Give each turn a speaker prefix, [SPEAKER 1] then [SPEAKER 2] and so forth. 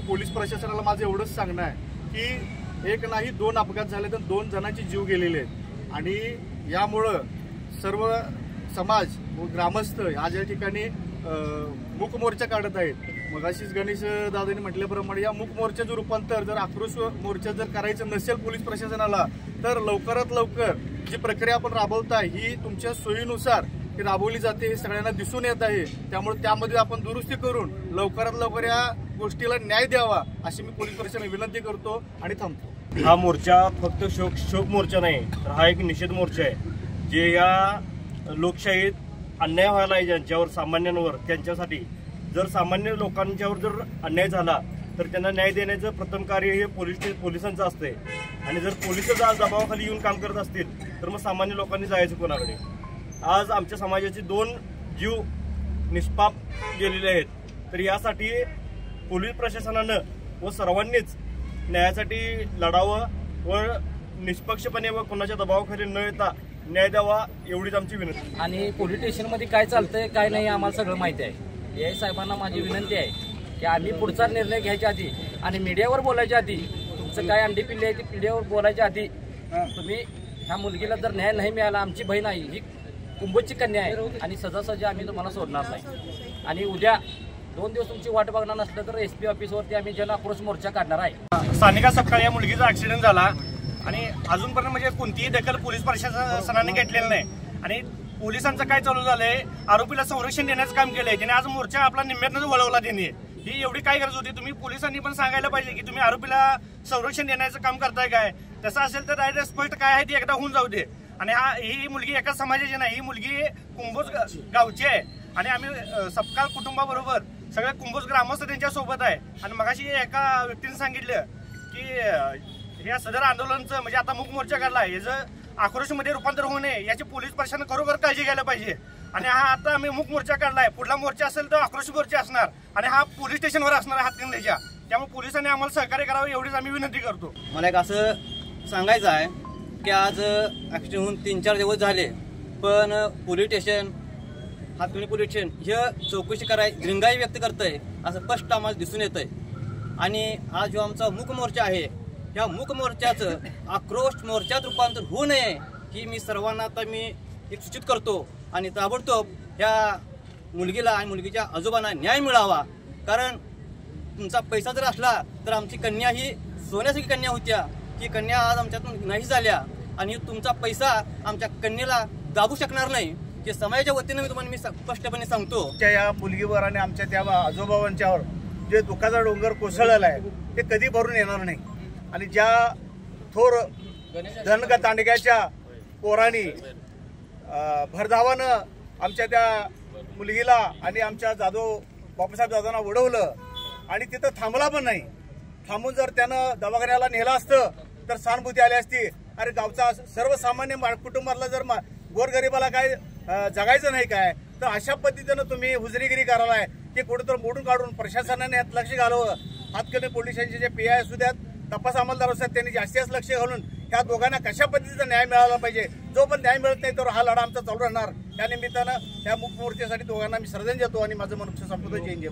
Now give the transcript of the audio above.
[SPEAKER 1] Police प्रशासनाला माझं एवढंच सांगणं आहे की एक नाही दोन अपघात झाले तर 2 जणांचे जीव गेलेले आहेत आणि यामुळं सर्व समाज व ग्रामस्थ आज या ठिकाणी मूक मोर्चा काढत आहेत। मगाशीच गणेश दादांनी म्हटल्याप्रमाणे या मूक मोर्चाचं रूपांतर जर आक्रोश मोर्चा जर करायचं नसेल पोलीस प्रशासनाला तर लवकरात लवकर जी प्रक्रिया आपण राबवताय ही तुमच्या सोयीनुसार ती राबवली जाते हे सगळ्यांना दिसून येत आहे। त्यामुळे त्यामध्ये आपण दुरुस्ती करून लवकरात लवकर या गोष्टीला न्याय द्यावा अशी मी पोलीस प्रशासनाला विनंती करतो आणि थांबतो।
[SPEAKER 2] हा मोर्चा फक्त शोक मोर्चा नाही तर हा एक निषेध मोर्चा आहे जे या लोकशाहीत अन्याय व्हायला आहे ज्यांच्यावर सामान्यांवर त्यांच्यासाठी। जर सामान्य लोकांच्यावर जर अन्याय झाला तर त्यांना न्याय देण्याचं प्रथम कार्य हे पोलिसांचं असतंय आणि जर पोलिस दबावाखाली येऊन काम करत असतील तर मग सामान्य लोकांनी जायचं कोणाकडे। आज आमच्या समाजाचे 2 जीव निष्पाप गेलेले आहेत तर यासाठी पोलीस प्रशासनानं व सर्वांनीच न्यायासाठी लढावं व निष्पक्षपणे व कोणाच्या दबावाखाली न येता न्याय द्यावा एवढीच आमची विनंती।
[SPEAKER 3] आणि पोलीस स्टेशनमध्ये काय चालतंय काय नाही आम्हाला सगळं माहिती आहे। ए साहेबांना माझी विनंती आहे की आम्ही पुढचा निर्णय घ्यायच्या आधी आणि मीडियावर बोलायच्या आधी तुमचं काय अंडी पिल्ली आहे ती मीडियावर बोलायच्या आधी तुम्ही ह्या मुलगीला जर न्याय नाही मिळाला आमची बहीण आहे ही कुंभोजची कन्या आहे आणि सहजासहजी आम्ही तुम्हाला सोडणार नाही आणि उद्या 2 दिवस तुमची वाट बघणार नसलं तर SP ऑफिसवरती आम्ही जन आक्रोश मोर्चा काढणार आहे।
[SPEAKER 2] स्थानिका सकाळी या मुलगीचा ऍक्सिडेंट झाला आणि अजूनपर्यंत म्हणजे कोणतीही दखल पोलीस प्रशासनाने घेतलेली नाही आणि पोलिसांचं काय चालू झालंय आरोपीला संरक्षण देण्याचं काम केलंय त्याने आज मोर्चा आपला निम्म्यातच वळवला त्यांनी। ही एवढी काय गरज होती? तुम्ही पोलिसांनी पण सांगायला पाहिजे की तुम्ही आरोपीला संरक्षण देण्याचं काम करताय काय। तसं असेल तर डायरेक्ट स्पष्ट काय आहे ती एकदा होऊन जाऊ दे। आणि ही मुलगी एकाच समाजाची नाही, ही मुलगी कुंभोज गावची आहे आणि आम्ही सपकाळ कुटुंबाबरोबर सगळ्या कुंभोज ग्रामस्थ त्यांच्या सोबत आहे। आणि मगाशी एका व्यक्तीने सांगितलं की या सदर आंदोलनाचं म्हणजे आता मूक मोर्चा काढला याचं आक्रोशमध्ये रूपांतर होऊ नये याची पोलीस प्रशासन खरोखर काळजी घ्यायला पाहिजे। आणि हा आता आम्ही मूक मोर्चा काढलाय, पुढला मोर्चा असेल तर आक्रोश मोर्चा असणार आणि हा पोलीस स्टेशनवर असणार हातकणंगलेच्या। त्यामुळे पोलिसांनी आम्हाला सहकार्य करावं एवढीच आम्ही विनंती करतो।
[SPEAKER 4] मला एक असं सांगायचं आहे की आज ॲक्सिडेंट होऊन 3-4 दिवस झाले पण police station Hatkanangale police station हे चौकशी कराय दिरंगाई व्यक्त करतंय असं स्पष्ट आम्हाला दिसून येतंय। आणि आज जो आमचा मूक मोर्चा आहे या मूक मोर्चाचं आक्रोश मोर्चात रूपांतर होऊ नये ही मी सर्वांना आता मी एक सूचित करतो आणि ताबडतोब ह्या मुलगीला आणि मुलगीच्या आजोबांना न्याय मिळावा। कारण तुमचा पैसा जर असला तर आमची कन्या ही सोन्यासारखी कन्या होत्या, ही कन्या आज आमच्यातून नाही झाल्या आणि तुमचा पैसा आमच्या कन्येला दाबू शकणार नाही हे समाजाच्या वतीनं मी तुम्हाला स्पष्टपणे सांगतो।
[SPEAKER 1] या मुलगीवर आणि आमच्या त्या आजोबांच्यावर जे दुःखाचा डोंगर कोसळलेला आहे ते कधी भरून येणार नाही। आणि ज्या थोर धनगर तांडग्याच्या पोरांनी भरधावानं आमच्या त्या मुलगीला आणि आमच्या बापूसाहेब जाधवांना उडवलं आणि तिथं थांबला पण नाही। थांबून जर त्यानं दवाखान्याला नेलं असतं तर सहानुभूती आली असती। अरे गावचा सर्वसामान्य कुटुंबातला जर गोरगरिबाला काय जगायचं नाही काय तर अशा पद्धतीनं तुम्ही हुजरीगिरी करायलाय की कुठेतरी मोडून काढून प्रशासनाने यात लक्ष घालावं। हातकणंगले पोलीस स्टेशनचे जे PI असू द्यात, तपास अंमलदार असतात त्यांनी जास्तीत लक्ष घालून ह्या दोघांना कशा पद्धतीचा न्याय मिळाला पाहिजे। जो पण न्याय मिळत नाही तर हा लढा आमचा चालू राहणार। त्या निमित्तानं या मूक मोर्चासाठी दोघांना मी श्रद्धांजली देतो आणि माझं मनुष्य संपतो। जय हिंद।